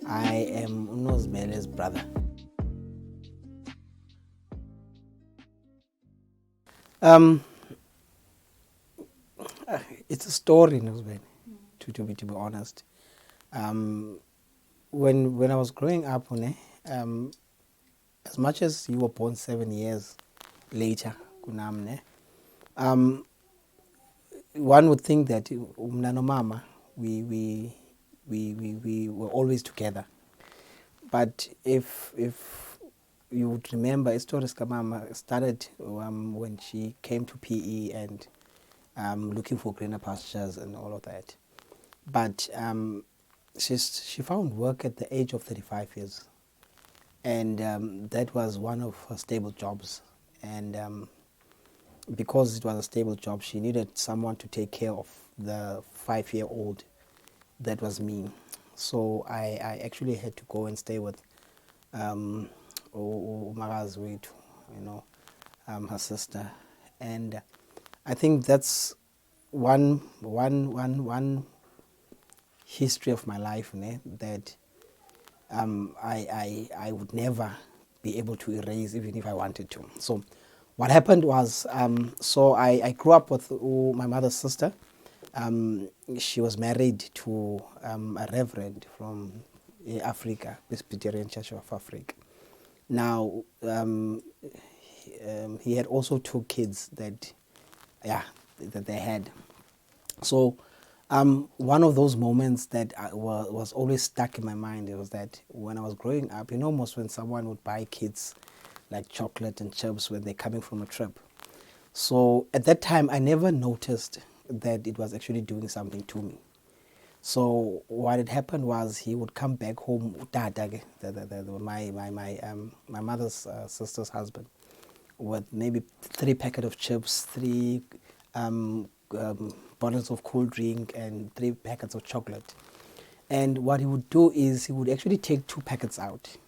I am uNozimele's brother. Um, it's a story, Nozimele, to be honest. Um, when I was growing up, as much as you were born 7 years later, kunam, um, one would think that umna mama, we were always together. But if you would remember, Stories Kamama started when she came to PE and looking for greener pastures and all of that. But she found work at the age of 35 years. And that was one of her stable jobs. And because it was a stable job, she needed someone to take care of the 5-year-old. That was me. So I actually had to go and stay with umakazi wethu, her sister. And I think that's one history of my life, that I would never be able to erase even if I wanted to. So what happened was, so I grew up with my mother's sister. She was married to a reverend from Africa, Presbyterian Church of Africa. Now, he had also 2 kids that they had. So one of those moments that was always stuck in my mind, it was that when I was growing up, almost when someone would buy kids like chocolate and chips when they're coming from a trip. So at that time, I never noticed that it was actually doing something to me. So what had happened was he would come back home, my mother's sister's husband, with maybe 3 packets of chips, 3 bottles of cool drink, and 3 packets of chocolate. And what he would do is he would actually take 2 packets out,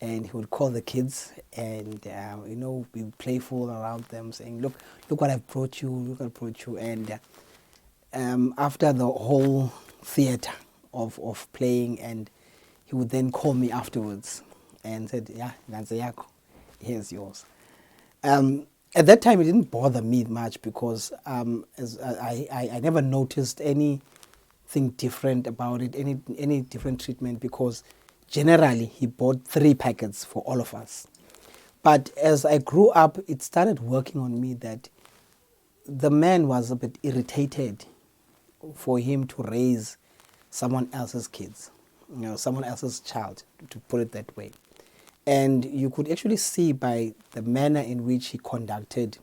and he would call the kids and be playful around them, saying, look what I've brought you, look what I brought you. And after the whole theater of playing, and he would then call me afterwards and said, yeah, Nanze yako, here's yours. At that time, it didn't bother me much because as I never noticed anything different about it, any different treatment, because generally he bought 3 packets for all of us. But as I grew up, it started working on me that the man was a bit irritated for him to raise someone else's kids, someone else's child, to put it that way. And you could actually see by the manner in which he conducted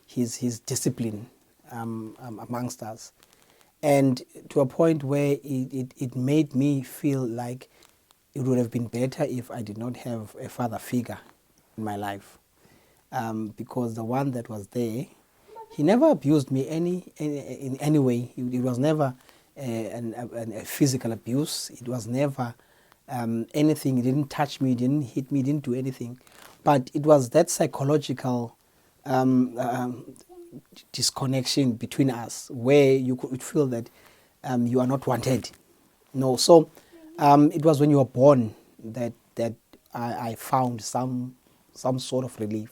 his discipline amongst us. And to a point where it made me feel like it would have been better if I did not have a father figure in my life. Because the one that was there, he never abused me in any way. It was never a physical abuse. It was never anything. He didn't touch me, didn't hit me, didn't do anything. But it was that psychological disconnection between us where you could feel that you are not wanted. No, so it was when you were born that I found some sort of relief,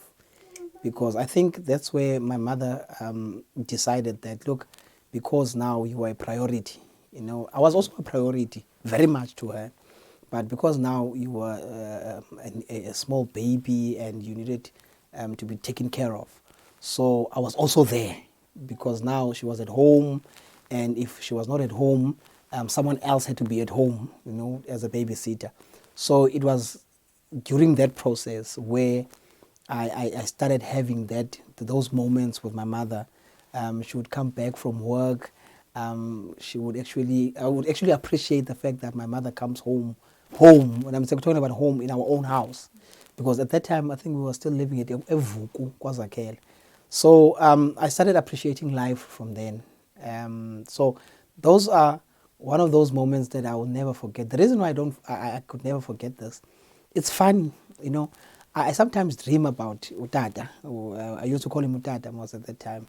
because I think that's where my mother decided that, look, because now you are a priority, I was also a priority very much to her, but because now you were a small baby and you needed to be taken care of. So I was also there, because now she was at home, and if she was not at home, someone else had to be at home, as a babysitter. So it was during that process where I started having those moments with my mother. She would come back from work. I would actually appreciate the fact that my mother comes home. When I'm talking about home, in our own house, because at that time I think we were still living at Evuku, KwaZakhele. So I started appreciating life from then. So those are one of those moments that I will never forget. The reason why I could never forget this, it's funny, I sometimes dream about Utata. I used to call him Utata most at that time.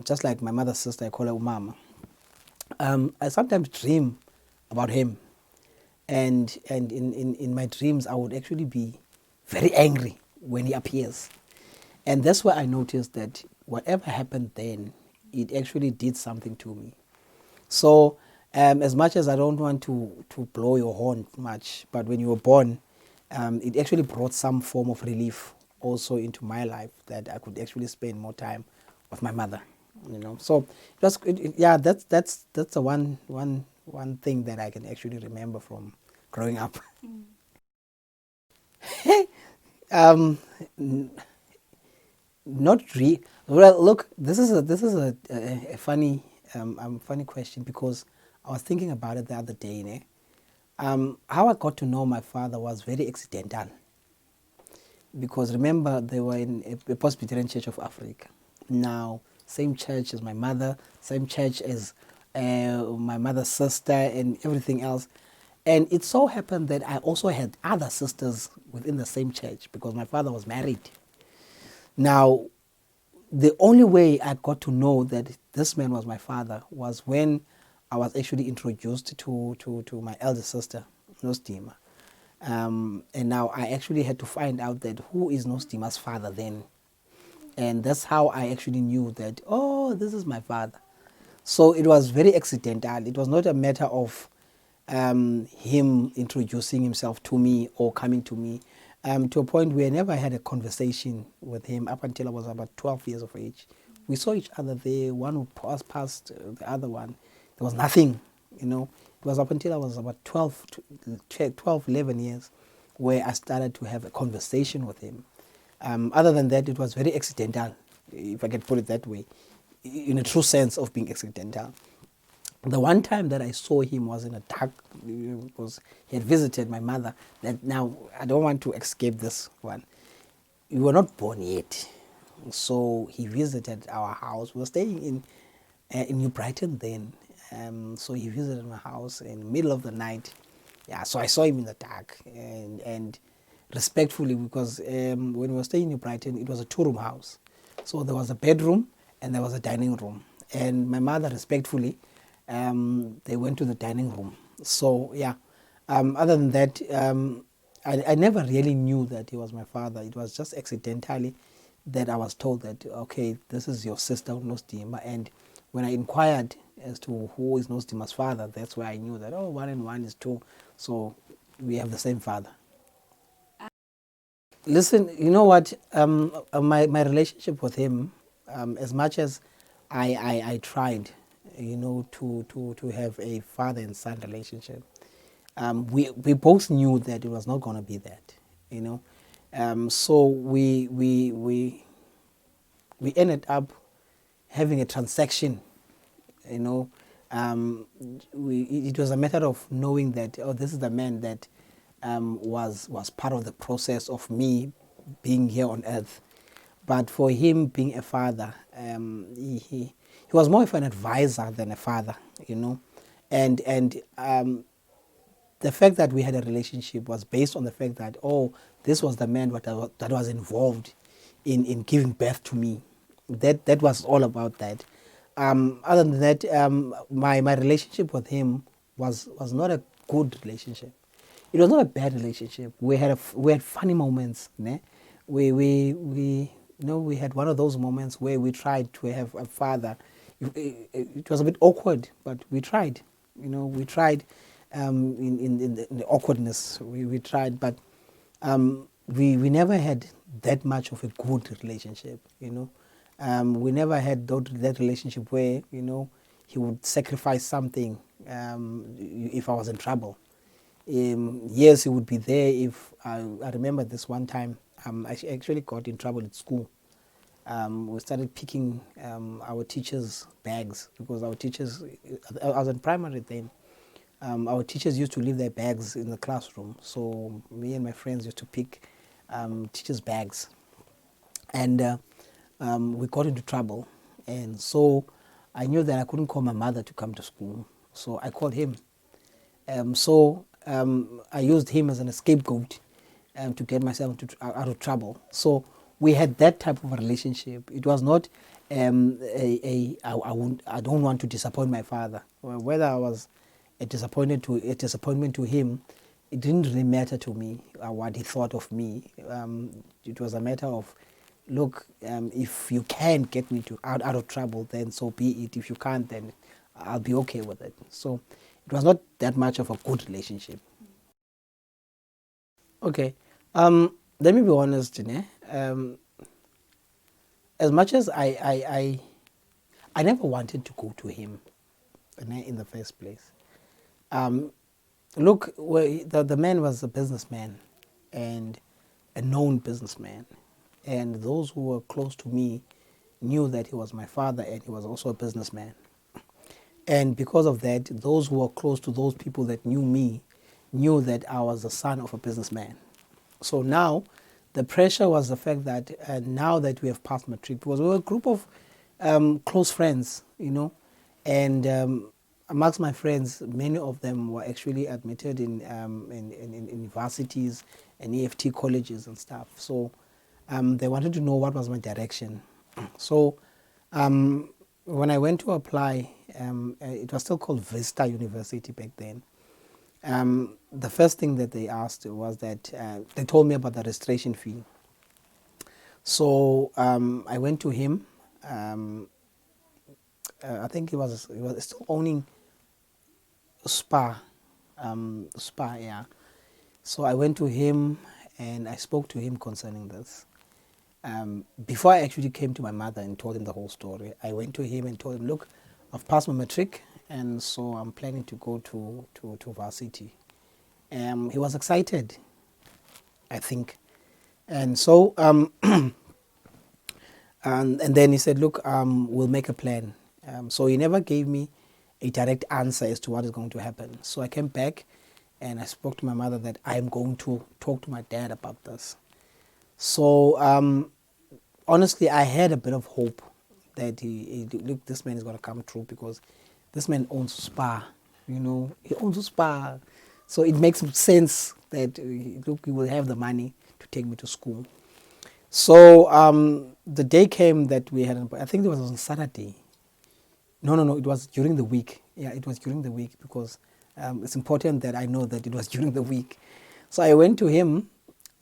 Just like my mother's sister, I call her Umama. I sometimes dream about him, and in my dreams I would actually be very angry when he appears. And that's where I noticed that whatever happened then, it actually did something to me. So, as much as I don't want to blow your horn much, but when you were born, it actually brought some form of relief also into my life, that I could actually spend more time with my mother. So yeah, that's the one thing that I can actually remember from growing up. um, Not really. Well, look, this is a funny funny question, because I was thinking about it the other day. Ne? How I got to know my father was very accidental, because remember they were in a Presbyterian Church of Africa. Now, same church as my mother, same church as my mother's sister, and everything else. And it so happened that I also had other sisters within the same church, because my father was married. Now, the only way I got to know that this man was my father was when I was actually introduced to my elder sister, Nostima. And now I actually had to find out that who is Nostima's father then. And that's how I actually knew that, oh, this is my father. So it was very accidental. It was not a matter of him introducing himself to me or coming to me, to a point where I never had a conversation with him up until I was about 12 years of age. We saw each other there. One would pass past the other one. There was nothing, you know. It was up until I was about 12, 11 years where I started to have a conversation with him. Other than that, it was very accidental, if I can put it that way, in a true sense of being accidental. The one time that I saw him was in a dark, because he had visited my mother. That now, I don't want to escape this one. We were not born yet. So he visited our house. We were staying in New Brighton then. So he visited my house in the middle of the night. Yeah, so I saw him in the dark. And respectfully, because when we were staying in New Brighton, it was a two-room house. So there was a bedroom and there was a dining room. And my mother, respectfully, they went to the dining room. So yeah, other than that, I never really knew that he was my father. It was just accidentally that I was told that, okay, this is your sister Nostima. And when I inquired as to who is Nostima's father, that's where I knew that, oh, 1 and 1 is 2. So we have the same father. Listen, you know what? My relationship with him, as much as I tried, to have a father and son relationship, we both knew that it was not going to be that, So we ended up having a transaction, you know. It was a matter of knowing that, oh, this is the man that was part of the process of me being here on earth. But for him being a father, he was more of an advisor than a father, and the fact that we had a relationship was based on the fact that, oh, this was the man that was involved in giving birth to me. That was all about that. Other than that, my relationship with him was not a good relationship. It was not a bad relationship. We had funny moments. Ne? We had one of those moments where we tried to have a father. It was a bit awkward, but we tried. We tried in the awkwardness. We tried, but we never had that much of a good relationship. We never had that relationship where he would sacrifice something if I was in trouble. Yes, he would be there if I remember this one time. I actually got in trouble at school. We started picking our teachers' bags, because our teachers, I was in primary then, our teachers used to leave their bags in the classroom. So me and my friends used to pick teachers' bags. And we got into trouble. And so I knew that I couldn't call my mother to come to school. So I called him. I used him as an scapegoat to get myself out of trouble. So we had that type of a relationship. It was not I don't want to disappoint my father. Whether I was a disappointment to him, it didn't really matter to me what he thought of me. It was a matter of, look, if you can get me out of trouble, then so be it. If you can't, then I'll be okay with it. So it was not that much of a good relationship. Okay, let me be honest, Jane. As much as I never wanted to go to him in the first place. Um, Look, the man was a businessman and a known businessman. And those who were close to me knew that he was my father and he was also a businessman. And because of that, those who were close to those people that knew me knew that I was the son of a businessman. So now the pressure was the fact that now that we have passed matric, because we were a group of close friends, and amongst my friends, many of them were actually admitted in universities and EFT colleges and stuff. So they wanted to know what was my direction. So when I went to apply, it was still called Vista University back then. The first thing that they asked was that they told me about the registration fee. So I went to him. I think he was still owning Spa, yeah. So I went to him and I spoke to him concerning this. Before I actually came to my mother and told him the whole story, I went to him and told him, look, I've passed my matric, and so I'm planning to go to varsity. He was excited, I think. And so, and then he said, look, we'll make a plan. So he never gave me a direct answer as to what is going to happen. So I came back and I spoke to my mother that I'm going to talk to my dad about this. So honestly, I had a bit of hope that look, this man is going to come true, because this man owns Spa, he owns a Spa. So it makes sense that, look, he will have the money to take me to school. So the day came that we had, I think it was on Saturday. No, it was during the week. Yeah, it was during the week, because it's important that I know that it was during the week. So I went to him,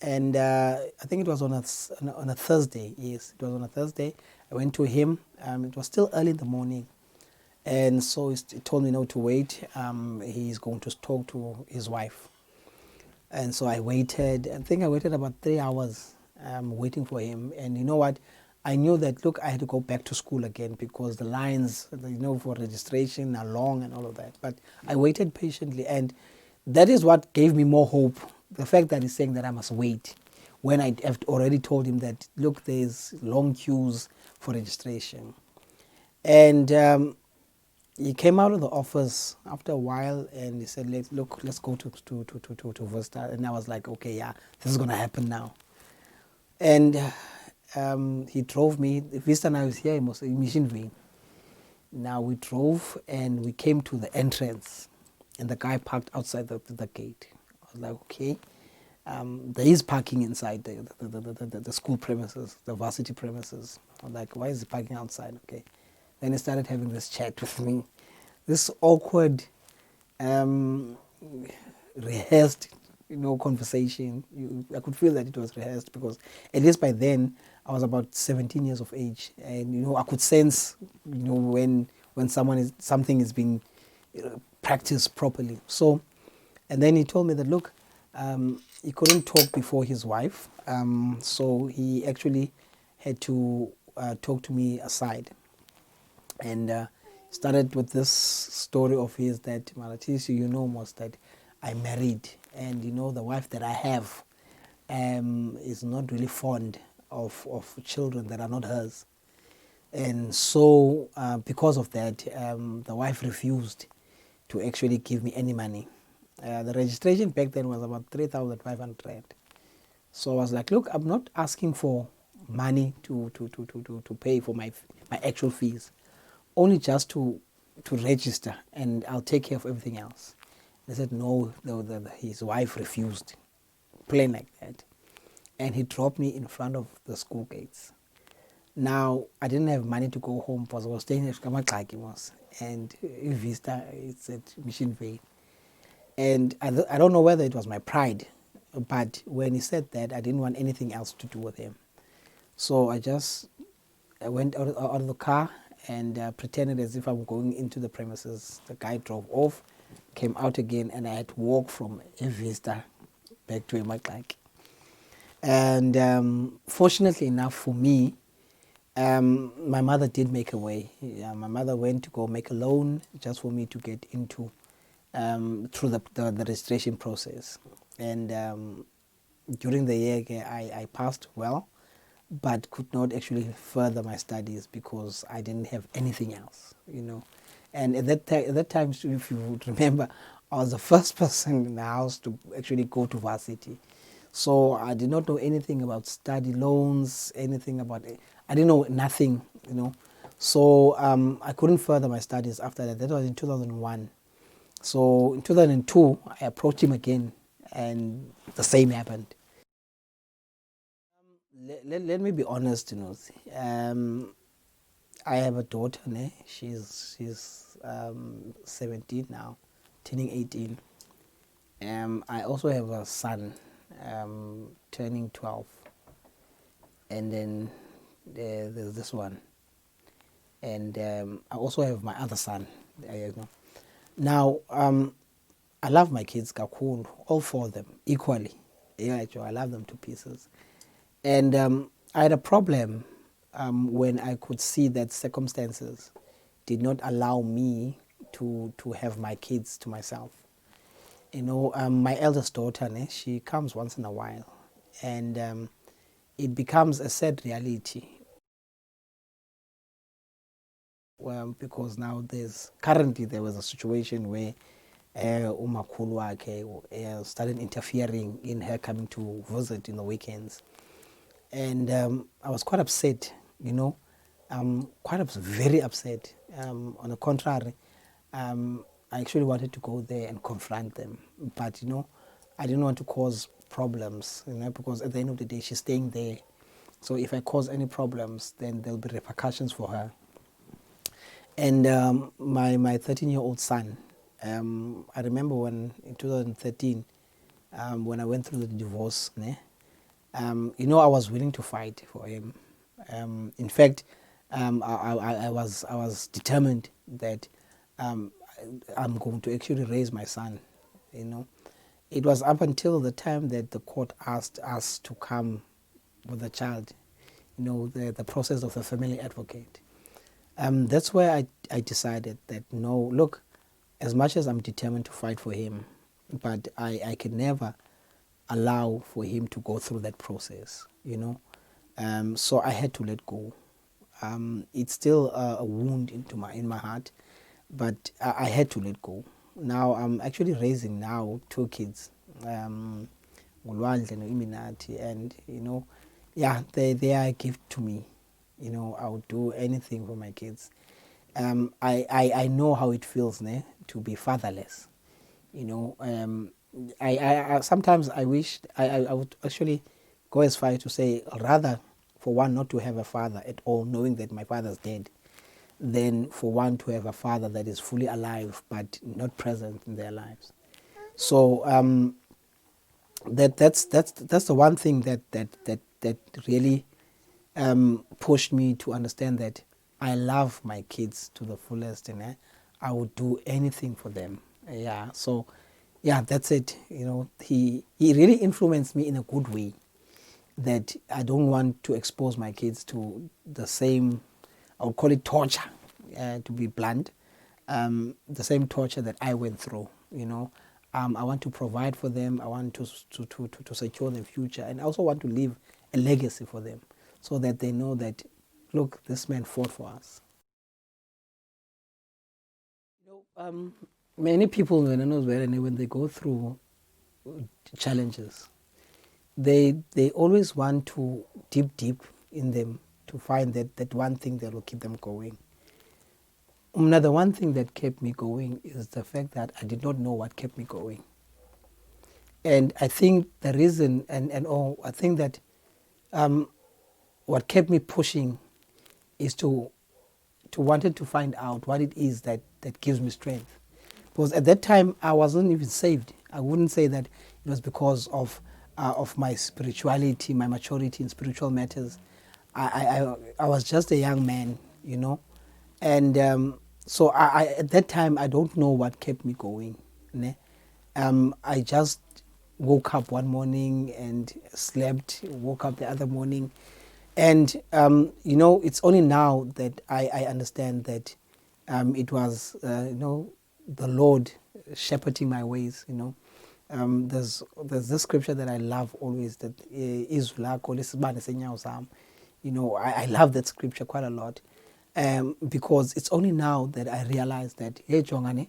and I think it was on a Thursday. Yes, it was on a Thursday. I went to him. It was still early in the morning. And so he told me not to wait. He's going to talk to his wife. And so I waited. I think I waited about 3 hours waiting for him. And you know what? I knew that, look, I had to go back to school again, because the lines, for registration are long and all of that. But I waited patiently. And that is what gave me more hope. The fact that he's saying that I must wait, when I have already told him that, look, there's long queues for registration. And he came out of the office after a while and he said, look, let's go to Vista. And I was like, okay, yeah, this is going to happen now. And he drove me. Vista now is here in Missionville. Now we drove and we came to the entrance, and the guy parked outside the gate. I was like, okay, there is parking inside the school premises, the varsity premises. I was like, why is he parking outside? Okay. Then he started having this chat with me, this awkward, rehearsed, conversation. I could feel that it was rehearsed, because at least by then I was about 17 years of age, and I could sense, when something is being practiced properly. So, and then he told me that, look, he couldn't talk before his wife, so he actually had to talk to me aside. And started with this story of his that, Malatisi, almost that I married, and the wife that I have is not really fond of children that are not hers. And so because of that, the wife refused to actually give me any money. The registration back then was about 3,500. So I was like, look, I'm not asking for money to pay for my actual fees, only just to register, and I'll take care of everything else. They said no, his wife refused, plain like that. And he dropped me in front of the school gates. Now, I didn't have money to go home because I was staying at Kamakaki. and Vista, it's at Mission Vale. And I don't know whether it was my pride, but when he said that, I didn't want anything else to do with him. So I went out of the car and pretended as if I'm going into the premises. The guy drove off, came out again, and I had to walk from Vista back to Emaklak. And fortunately enough for me, my mother did make a way. Yeah, my mother went to go make a loan just for me to get into through the registration process. And during the year, I passed well, but could not actually further my studies because I didn't have anything else, you know. And at that time, if you would remember, I was the first person in the house to actually go to varsity. So I did not know anything about study loans, anything about it. I didn't know nothing, you know. So I couldn't further my studies after that. That was in 2001. So in 2002, I approached him again, and the same happened. Let me be honest, you know. I have a daughter, né? She's 17 now, turning 18. I also have a son, turning 12, and then there's this one, and I also have my other son. You know. Now, I love my kids, kakulu, all four of them equally. Yeah, I love them to pieces. And I had a problem when I could see that circumstances did not allow me to have my kids to myself. You know, my eldest daughter, né, she comes once in a while, and it becomes a sad reality. Well, because now there was a situation where umakhulu wakhe started interfering in her coming to visit in the weekends. And I was quite upset, you know, very upset. On the contrary, I actually wanted to go there and confront them, but you know, I didn't want to cause problems, you know, because at the end of the day, she's staying there. So if I cause any problems, then there'll be repercussions for her. And my 13-year-old son, I remember when in 2013, when I went through the divorce, né, you know, I was willing to fight for him. In fact, I was determined that I'm going to actually raise my son. You know, it was up until the time that the court asked us to come with the child. You know, the process of a family advocate. That's where I decided that no, look, as much as I'm determined to fight for him, but I can never allow for him to go through that process, you know. So I had to let go. It's still a wound in my heart, but I had to let go. Now I'm actually raising now two kids, Ngulwandle and Iminati, and you know, yeah, they are a gift to me. You know, I would do anything for my kids. I know how it feels, ne, to be fatherless. You know, I sometimes I wish I would actually go as far as to say rather for one not to have a father at all, knowing that my father's dead, than for one to have a father that is fully alive but not present in their lives. So that's the one thing that really pushed me to understand that I love my kids to the fullest, and I would do anything for them. Yeah, so yeah, that's it. You know, he really influenced me in a good way. That I don't want to expose my kids to the same, I would call it torture, to be blunt, the same torture that I went through. You know, I want to provide for them. I want to secure their future, and I also want to leave a legacy for them, so that they know that, look, this man fought for us. You know, many people when they go through challenges, they always want to deep in them to find that one thing that will keep them going. The one thing that kept me going is the fact that I did not know what kept me going. And I think the reason, I think that what kept me pushing is to to wanted to find out what it is that gives me strength. Because at that time I wasn't even saved. I wouldn't say that it was because of my spirituality, my maturity in spiritual matters. I was just a young man, you know, and so at that time I don't know what kept me going. Ne? I just woke up one morning and slept, woke up the other morning, and you know, it's only now that I understand that it was you know, the Lord shepherding my ways. You know, there's this scripture that I love always, that izwi lakho lesibane senyawo zami. You know, I love that scripture quite a lot, because it's only now that I realize that, hey Jongane,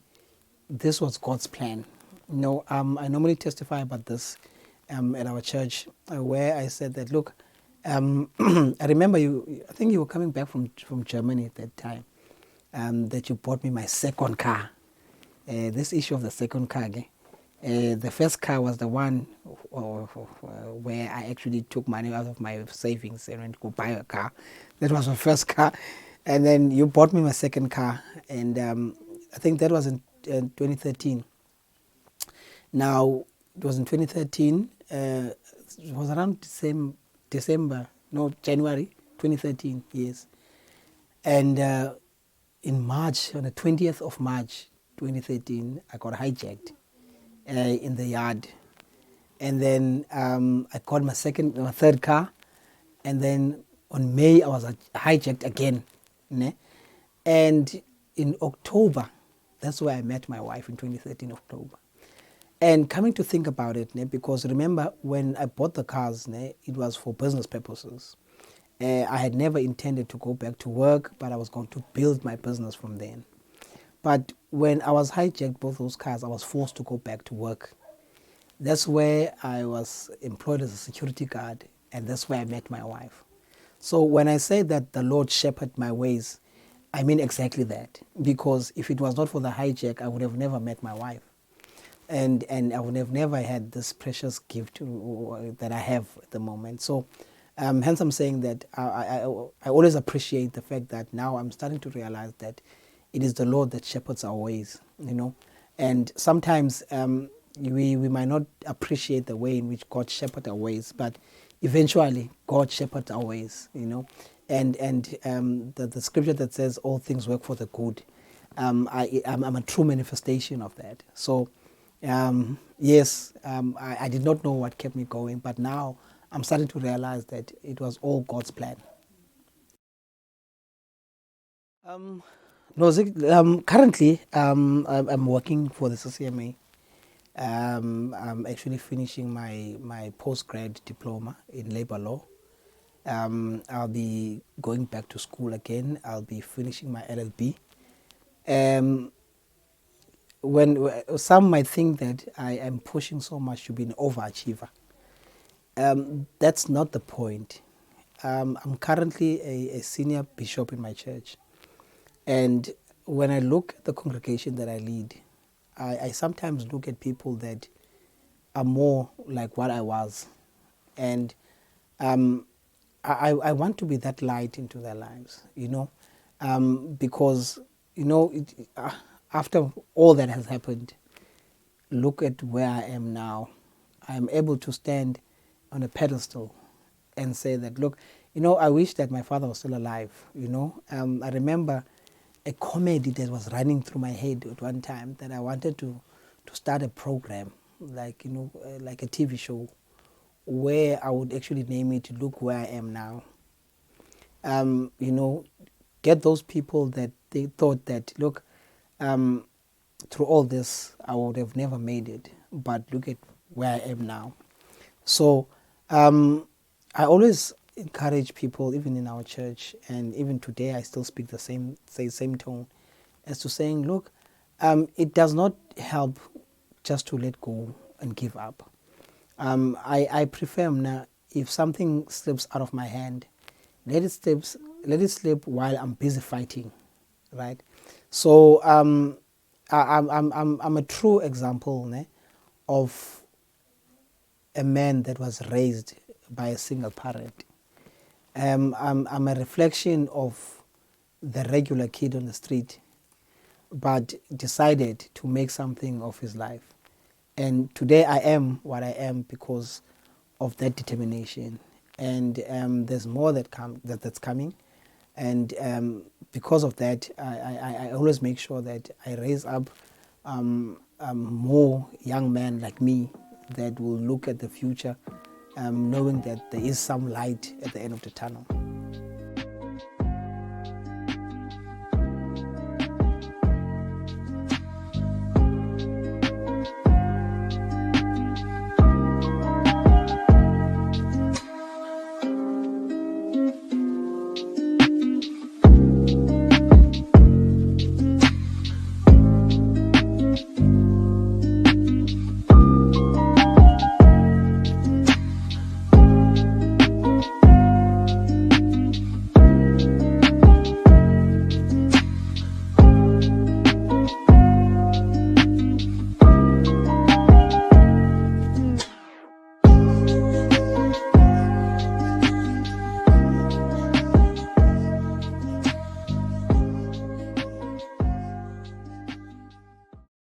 this was God's plan. You know, I normally testify about this at our church, where I said that, look, I remember you, I think you were coming back from Germany at that time, that you bought me my second car. This issue of the second car, the first car was the one where I actually took money out of my savings and went to go buy a car. That was my first car. And then you bought me my second car. And I think that was in 2013. Now, it was in 2013. It was around January 2013, yes. And in March, on the 20th of March 2013, I got hijacked in the yard. And then I got my third car. And then on May, I was hijacked again. Ne? And in October, that's where I met my wife, in 2013, October. And coming to think about it, because remember, when I bought the cars, it was for business purposes. I had never intended to go back to work, but I was going to build my business from then. But when I was hijacked, both those cars, I was forced to go back to work. That's where I was employed as a security guard, and that's where I met my wife. So when I say that the Lord shepherded my ways, I mean exactly that. Because if it was not for the hijack, I would have never met my wife. And I would have never had this precious gift that I have at the moment. So hence I'm saying that I always appreciate the fact that now I'm starting to realize that it is the Lord that shepherds our ways, you know. And sometimes we might not appreciate the way in which God shepherds our ways, but eventually God shepherds our ways, you know. And the scripture that says all things work for the good, I'm a true manifestation of that. So yes, I did not know what kept me going, but now I'm starting to realize that it was all God's plan. No, currently I'm working for the CCMA. I'm actually finishing my postgrad diploma in labor law. I'll be going back to school again. I'll be finishing my LLB. When some might think that I am pushing so much to be an overachiever, that's not the point. I'm currently a senior bishop in my church, and when I look at the congregation that I lead, I sometimes look at people that are more like what I was, and I want to be that light into their lives, you know, because, you know, after all that has happened, look at where I am now. I'm able to stand on a pedestal and say that, look, you know, I wish that my father was still alive, you know. I remember a comedy that was running through my head at one time, that I wanted to start a program, like, you know, like a TV show, where I would actually name it Look Where I Am Now. You know, get those people that they thought that, look, through all this, I would have never made it, but look at where I am now. So I always encourage people, even in our church, and even today I still speak the same tone, as to saying, look, it does not help just to let go and give up. I prefer now, if something slips out of my hand, let it slip while I'm busy fighting, right? So I'm a true example of a man that was raised by a single parent. I'm a reflection of the regular kid on the street, but decided to make something of his life. And today I am what I am because of that determination. And there's more that's coming. And because of that, I always make sure that I raise up more young men like me that will look at the future, knowing that there is some light at the end of the tunnel.